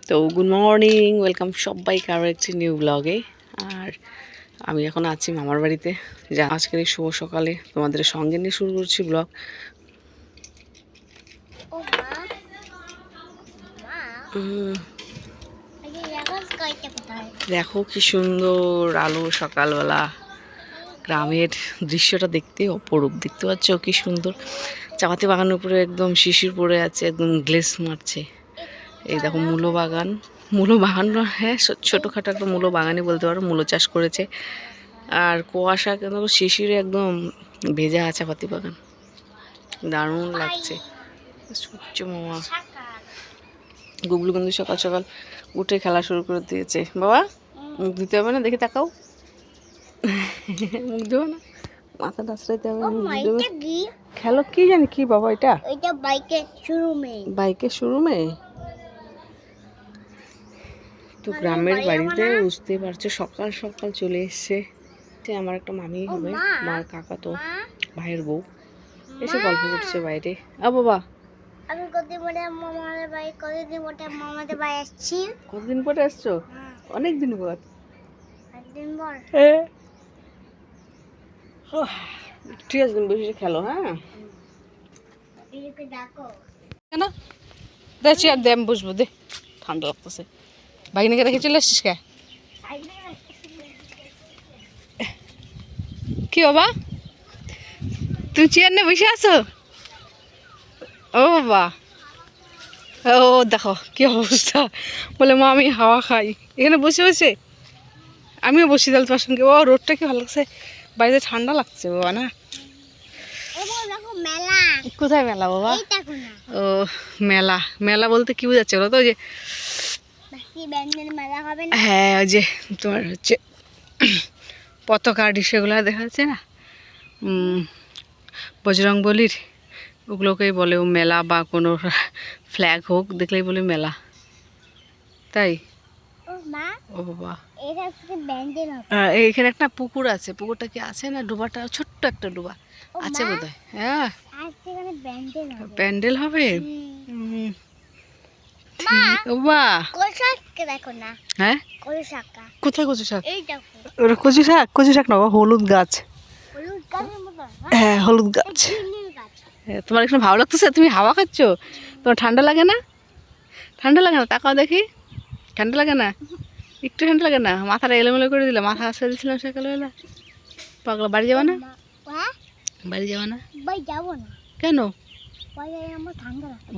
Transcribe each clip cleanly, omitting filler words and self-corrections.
তো good morning, welcome সবাইকে আরও একটি নিউ ব্লগে। আর আমি এখন আছি মামার বাড়িতে, যা আজকের এই শুভ সকালে তোমাদের সঙ্গে নিয়ে শুরু করছি ব্লগ। দেখো কি সুন্দর আলো, সকালবেলা গ্রামের দৃশ্যটা দেখতে অপরূপ। দেখতে পাচ্ছ কি সুন্দর, চাপাতি বাগানের উপরে একদম শিশির পড়ে আছে, একদম গ্লেস মারছে। এই দেখো মূলো বাগান, মূলো বাগান হ্যাঁ, ছোটোখাটো একটা মূলো বাগানই বলতে পারো, মূলো চাষ করেছে। আর কুয়াশা কিন্তু শিশিরে একদম ভেজা চাপাতি বাগান, দারুণ লাগছে। সূর্য মামা গুগলু কিন্তু সকাল সকাল উঠে খেলা শুরু করে দিয়েছে। বাবা মুখ দিতে হবে না, দেখে তাকাও। মুখ দেবো না, মাথাটা আশ্রাইতে হবে। খেলো কি জানি কি বাবা, এটা বাইকের শোরুমে। তো গ্রামের বাড়িতে বুঝতে পারছো সকাল সকাল চলে এসছে। আমার একটা মামি হবে, মার কাকা তো ভাইয়ের বউ, এসে গল্প করছে বাইরে। বাবা আমি কতদিন পরে মামাদের বাড়ি, মামাদের বাড়ি আসছি। কতদিন পরে আসছো? অনেক দিন পর। একদিন পর। ঠিক আছে, তুমি বসে খেলো। হ্যাঁ ডাকো কেন? দেখছি আর দে, আমি বসবো, দে, ঠান্ডা লাগতেছে। ভাগিনাকে রেখে চলে আসছিস কে? কি বাবা তুমি চেয়ার নিয়ে বসে আছো? ও বাবা, ও দেখো কি অবস্থা, বলে মা আমি হাওয়া খাই। এখানে বসে বসে আমিও বসি তাহলে তোমার সঙ্গে। ও রোদটা কি ভালো লাগছে, বাড়িতে ঠান্ডা লাগছে বাবা না? কোথায় মেলা বাবা? ও মেলা, মেলা বলতে কি বোঝাচ্ছে বলো তো? ওই যে হ্যাঁ, ওই যে তোমার হচ্ছে পতাকা সেগুলো দেখা যাচ্ছে না, বজরংবলির, ওগুলোকেই বলে ও মেলা, বা কোনো ফ্ল্যাগ হোক দেখলেই বলে মেলা, তাই। ও বাবা, এখানে একটা পুকুর আছে, পুকুরটা কি আছে না, ডোবাটা ছোট্ট একটা ডোবা আছে বোধ হয়। হ্যাঁ প্যান্ডেল হবে। হ্যাঁ কোথায় কচু শাক? কচু শাক, কচু শাক না, হলুদ গাছ। হ্যাঁ হলুদ গাছ। তোমার এখানে ভালো লাগতেছে, তুমি হাওয়া খাচ্ছ, তোমার ঠান্ডা লাগে না? ঠান্ডা লাগে না, তাকাও দেখি, ঠান্ডা লাগে না? একটু ঠান্ডা লাগে না? মাথাটা এলোমেলো করে দিলে, মাথা আসতে দিয়েছিলাম সকালবেলা। পাগলা, বাড়ি যাবা না? বাড়ি যাবা না? কেন?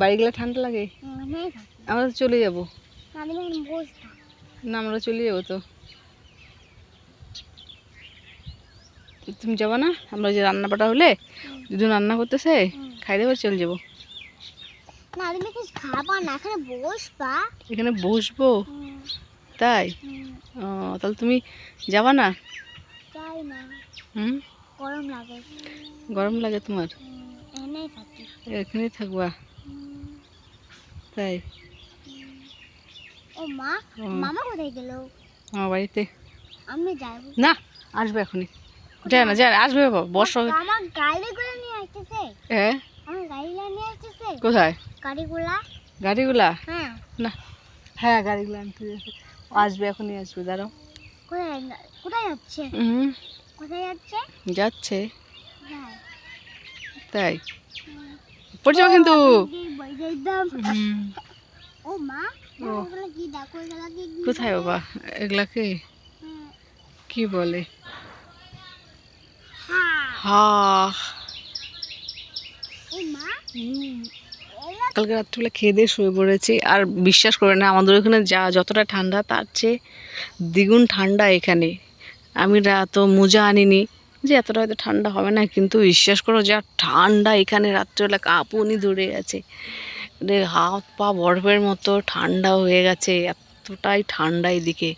বাড়ি গেলে ঠান্ডা লাগে? আমরা তো চলে যাবো না, আমরা চলে যাবো তো। তুমি যাবো না? আমরা যে রান্না বাটা হলে দুজন রান্না করতেছে, খাই দেবো, চলে যাবো। এখানে বসবো তাই? ও তাহলে তুমি যাবা না? গরম লাগে তোমার? এখানেই থাকবা তাই? মামা কোথায় গেল? আমার বাড়িতে। আমি যাব না, আসবে এখনই, যায় না, যায় না, আসবে বাবা, বর্ষা। আমার গাড়িগুলো নিয়ে আসতেছে। হ্যাঁ আমার গাড়িগুলো নিয়ে আসতেছে। কোথায় গাড়িগুলা? গাড়িগুলা? হ্যাঁ না, হ্যাঁ গাড়িগুলো আনতে আসবে, এখনই আসবে, দাঁড়াও। কোথায় কোথায় যাচ্ছে? কোথায় যাচ্ছে? যাচ্ছে তাই, পড়ে যাবো কিন্তু। ও মা, ওগুলা কি দেখো, এগুলা কি? কোথায় বাবা এগুলাকে কি বলে? হ্যাঁ কালকে রাত্রিবেলা খেয়ে দিয়ে শুয়ে পড়েছি, আর বিশ্বাস করে না, আমাদের ওখানে যা যতটা ঠান্ডা তার চেয়ে দ্বিগুণ ঠান্ডা এখানে। আমি তো মোজা আনিনি যে এতটা হয়তো ঠান্ডা হবে না, কিন্তু বিশ্বাস করো যা ঠান্ডা এখানে, রাত্রিবেলা কাঁপুনি ধরে গেছে, হাত পা বরফের মতো ঠান্ডা হয়ে গেছে, এতটাই ঠান্ডা এদিকে।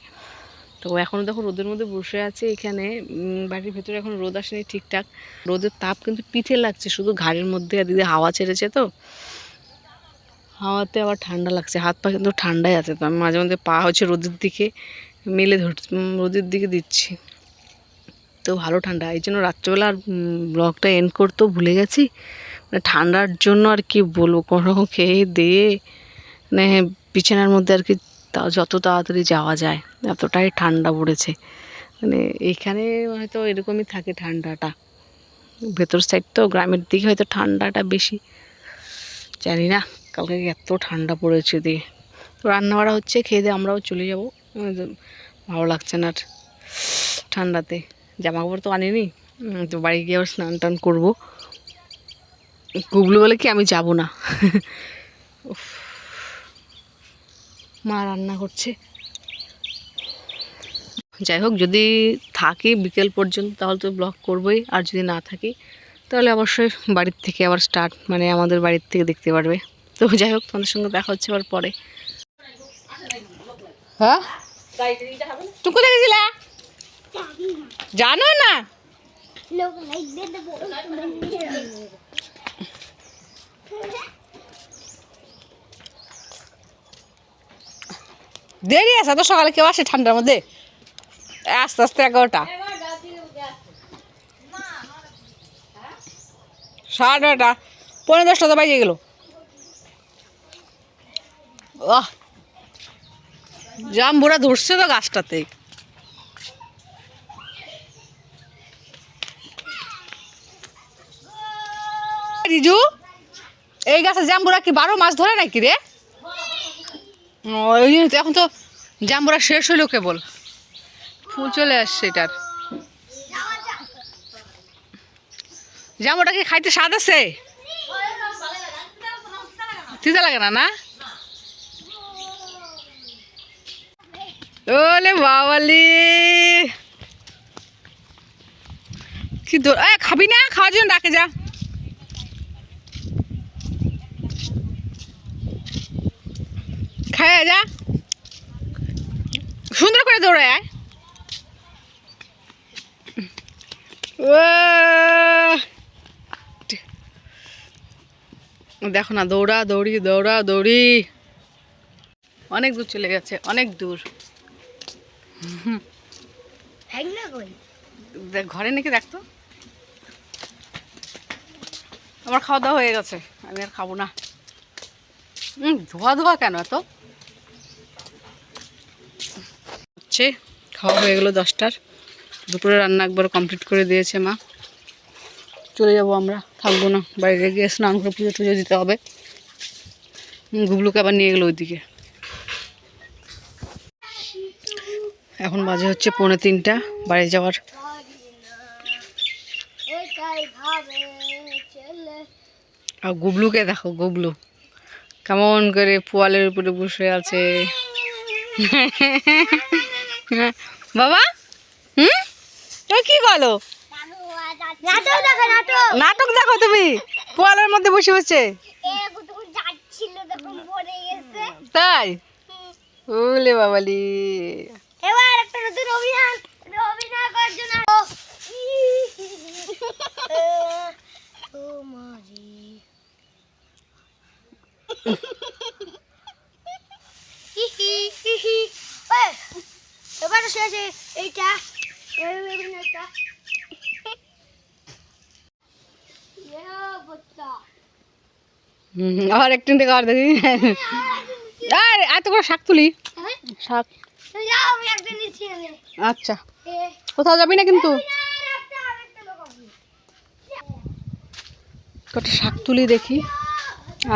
তো এখনও দেখো রোদের মধ্যে বসে আছে এখানে, বাড়ির ভেতরে এখন রোদ আসেনি ঠিকঠাক, রোদের তাপ কিন্তু পিঠে লাগছে শুধু ঘাড়ের মধ্যে, আর দিদি হাওয়া ছেড়েছে তো হাওয়াতে আবার ঠান্ডা লাগছে, হাত পা কিন্তু ঠান্ডাই আছে। তো আমি মাঝে মধ্যে পা হচ্ছে রোদের দিকে মেলে রোদের দিকে দিচ্ছি, তো ভালো ঠান্ডা। এই জন্য রাত্রেবেলা আর ব্লগটা এন্ড করতেও ভুলে গেছি, মানে ঠান্ডার জন্য আর কি বলবো, কোনো রকম খেয়ে দিয়ে মানে বিছানার মধ্যে আর কি তাও যত তাড়াতাড়ি যাওয়া যায় এতটাই ঠান্ডা পড়েছে। মানে এইখানে হয়তো এরকমই থাকে ঠান্ডাটা, ভেতর সাইড তো গ্রামের দিকে হয়তো ঠান্ডাটা বেশি, জানি না। কালকে এত ঠান্ডা পড়েছে দিয়ে। তো রান্না বাড়া হচ্ছে, খেয়ে দিয়ে আমরাও চলে যাবো। ভালো লাগছে না আর ঠান্ডাতে, জামা কাপড় তো আনিনি। তো বাড়ি গিয়ে আবার স্নান টান করবো। গুগলু বলে কি আমি যাব না। উফ, মা রান্না করছে। যাই হোক, যদি থাকি বিকেল পর্যন্ত তাহলে তো ব্লগ করবোই, আর যদি না থাকি তাহলে অবশ্যই বাড়ির থেকে আবার স্টার্ট, মানে আমাদের বাড়ির থেকে দেখতে পারবে। তো যাই হোক, তোমাদের সঙ্গে দেখা হচ্ছে আবার পরে। হ্যাঁ, তুমি কোথায় গেছিলা? জানো না? দেরি আছে তো, সকালে কেউ আসে ঠান্ডার মধ্যে? আস্তে আস্তে 11টা, 9:30, 9:45 তো বাজে গেল। জাম্বুরা ধরছে তো গাছটাতে। রিজু, এই গাছে জাম্বুরা কি 12 মাস ধরে নাকি রে? ওই জন্য তো এখন তো জাম্বুরা শেষ হইলো, কেবল ফুল চলে আসছে এটার। জাম্বুটা কি খাইতে স্বাদ আছে? তিতা লাগে না? না, ওলে বাবালি, কি খাবি না? খাওয়ার জন্য ডাকে, যা। খায় যা, সুন্দর করে দৌড়ায় আয়। দেখো না, দৌড়া দৌড়ি দৌড়া দৌড়ি, অনেক দূর চলে গেছে, অনেক দূর। ঘরে নাকি দেখতো। আমার খাওয়া দাওয়া হয়ে গেছে, আমি আর খাবো না। ধোয়া ধোয়া কেন এত? হচ্ছে খাওয়া হয়ে গেলো 10টার। দুপুরে রান্না একবার কমপ্লিট করে দিয়েছে মা। চলে যাব আমরা, থাকবো না, বাইরে গিয়ে স্নান করে পুজো টুজো দিতে হবে। গুবলুকে আবার নিয়ে গেলো ওইদিকে। এখন বাজে হচ্ছে 2:45, বাড়ি যাওয়ার। আর গুবলুকে দেখো, গুবলু কেমন করে পোয়ালের উপরে বসে আছে। বাবা, তুমি কি বলো? নাটক দেখো তুমি, পোয়ালের মধ্যে বসে বসে। তাই? ওলে বাবালি, এবার একটা নতুন অভিনয় করার জন্য এবার শেষে এইটা অভিনয়টা। আর একটু আর দেখি। আর এত করে শাক তুলি, শাক। আচ্ছা, কোথাও যাবি না কিন্তু। কটা শাক তুলি দেখি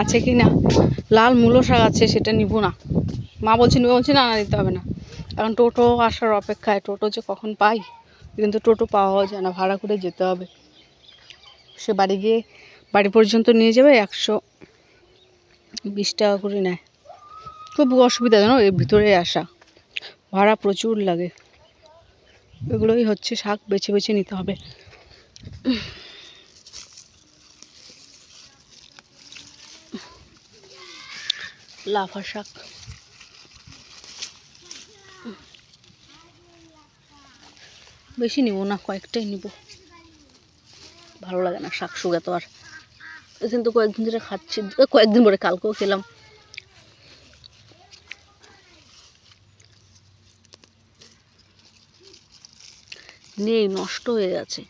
আছে কি না। লাল মূলো শাক আছে, সেটা নিব না। মা বলছে নিবে, বলছে না, নিতে হবে না। এখন টোটো আসার অপেক্ষায়, টোটো যে কখন পাই, কিন্তু টোটো পাওয়া যায় না, ভাড়া করে যেতে হবে। সে বাড়ি গিয়ে বাড়ি পর্যন্ত নিয়ে যাবে, 120 টাকা করে নেয়। খুব অসুবিধা জানো এর ভিতরে আসা, ভাড়া প্রচুর লাগে। এগুলোই হচ্ছে শাক, বেছে বেছে নিতে হবে। লাফা শাক, বেশি নিব না, কয়েকটাই নিব। ভালো লাগে না শাক শুগা তো। আর কিন্তু কয়েকদিন ধরে খাচ্ছি, কয়েকদিন পরে কালকেও খেলাম। নেই, নষ্ট হয়ে গেছে।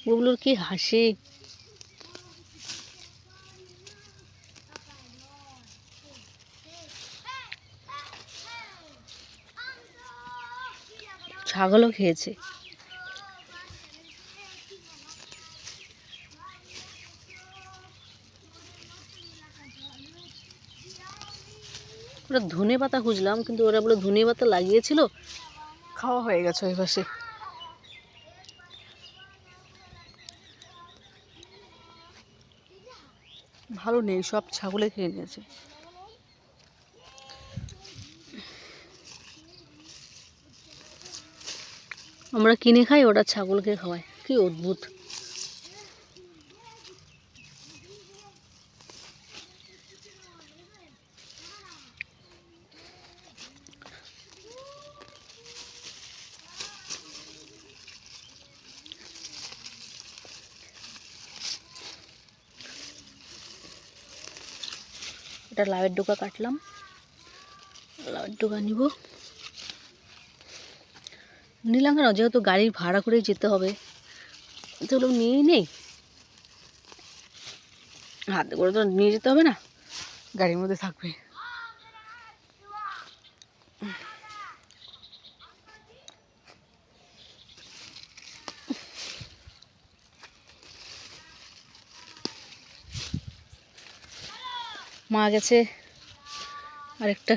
বুবলুর কি হাসি! ছাগলও খেয়েছে। ওরা ধনে পাতা খুঁজলাম, কিন্তু ওরা বলে ধনে পাতা লাগিয়েছিল, খাওয়া হয়ে গেছে ওই পাশে। ভালো নেই, সব ছাগলে খেয়ে নিয়েছে। আমরা কিনে খাই, ওরা ছাগলকে খাওয়ায়, কি অদ্ভুত। এটা লাউয়ের ডোকা কাটলাম, লাউয়ের ডোকা নিব। নিলাম কেন, যেহেতু গাড়ি ভাড়া করেই যেতে হবে, সেগুলো নিয়েই নেই। হাতে করে তো নিয়ে যেতে হবে না, গাড়ির মধ্যে থাকবে। মা গেছে আরেকটা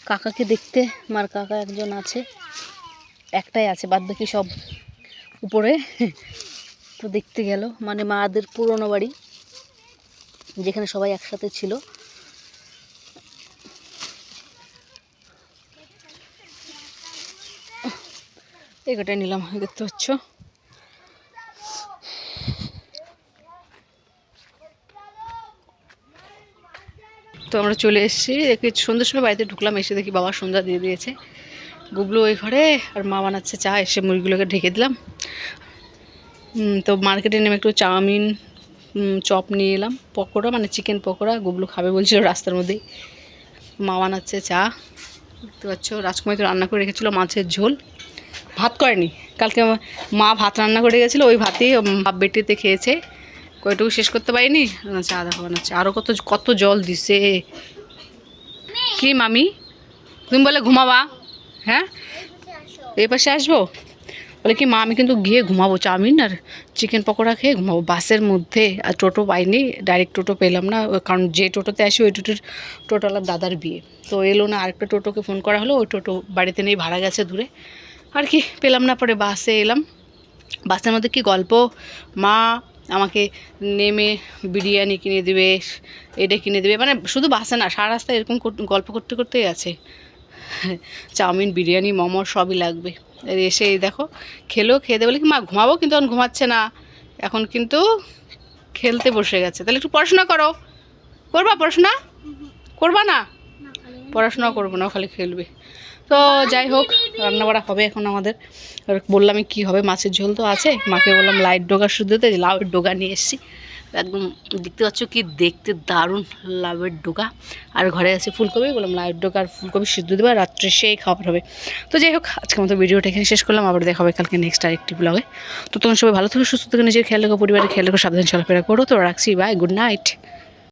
কাকাকে দেখতে। মার কাকা একজন আছে, একটাই আছে, বাদ বাকি সব উপরে। তো দেখতে গেল, মানে মাদের পুরনো বাড়ি, যেখানে সবাই একসাথে ছিল। এই কটাই নিলাম, দেখতে পাচ্ছ। তো আমরা চলে এসেছি, দেখি সন্ধ্যার সময় বাড়িতে ঢুকলাম, এসে দেখি বাবা সন্ধ্যা দিয়ে দিয়েছে। গুবলু ওই ঘরে, আর মা বানাচ্ছে চা। এসে মুরগিগুলোকে ঢেকে দিলাম। তো মার্কেটে নেমে একটু চাউমিন, চপ নিয়ে এলাম, পকোড়া, মানে চিকেন পকোড়া। গুবলু খাবে বলছিল রাস্তার মধ্যেই। মা বানাচ্ছে চা, দেখতে পাচ্ছ। রাজকুমারী তো রান্না করে রেখেছিলো মাছের ঝোল, ভাত করেনি কালকে। মা ভাত রান্না করে গেছিলো, ওই ভাতই বাপ বেটিতে খেয়েছে, কয়টুকু শেষ করতে পারিনি। চা দেখা বানাচ্ছে, আরও কত কত জল দিছে। কি মামি, তুমি বলে ঘুমাবা? হ্যাঁ, এই পাশে আসবো। বলে কি মা, আমি কিন্তু গিয়ে ঘুমাবো, চাউমিন আর চিকেন পকোড়া খেয়ে ঘুমাবো বাসের মধ্যে। আর টোটো পাইনি, ডাইরেক্ট টোটো পেলাম না, কারণ যে টোটোতে আসি ওই টোটোওয়ালার দাদার বিয়ে, তো এলো না। আরেকটা টোটোকে ফোন করা হলো, ওই টোটো বাড়িতে নেই, ভাড়া গেছে দূরে। আর কি পেলাম না, পরে বাসে এলাম। বাসের মধ্যে কি গল্প, মা আমাকে নেমে বিরিয়ানি কিনে দেবে, এটা কিনে দেবে, মানে শুধু বাসে না, সারা রাস্তায় এরকম গল্প করতে করতেই আছে। চাউমিন, বিরিয়ানি, মোমো সবই লাগবে। এসে এই দেখো খেলো, খেয়ে দেবে বলে কি মা ঘুমাবো, কিন্তু এখন ঘুমাচ্ছে না, এখন কিন্তু খেলতে বসে গেছে। তাহলে একটু পড়াশোনা করো, করবা পড়াশোনা? করবা না? পড়াশোনা করবো না, খালি খেলবে। তো যাই হোক, রান্নাবাড়া হবে এখন আমাদের। বললাম কি হবে, মাছের ঝোল তো আছে, মাকে বললাম লাউয়ের ডোগা শুদ্ধতে, লাউয়ের ডোগা নিয়ে এসেছি। একদম দেখতে পাচ্ছ কি দেখতে দারুণ লাউয়ের ডোগা। আর ঘরে আছে ফুলকপি, বললাম লাউয়ের ডোগা আর ফুলকপি সিদ্ধ দেবো, রাত্রে সেই খাবার হবে। তো যাই হোক, আজকের মতো ভিডিওটা এখানে শেষ করলাম, আবার দেখা হবে কালকে নেক্সট আরেকটি ব্লগে। তো তখন সবাই ভালো থেকো, সুস্থ থেকে, নিজের খেয়াল রেখো, পরিবারের খেয়াল রেখো, সাবধানে চলাফেরা করো। তো রাখছি, বাই, গুড নাইট।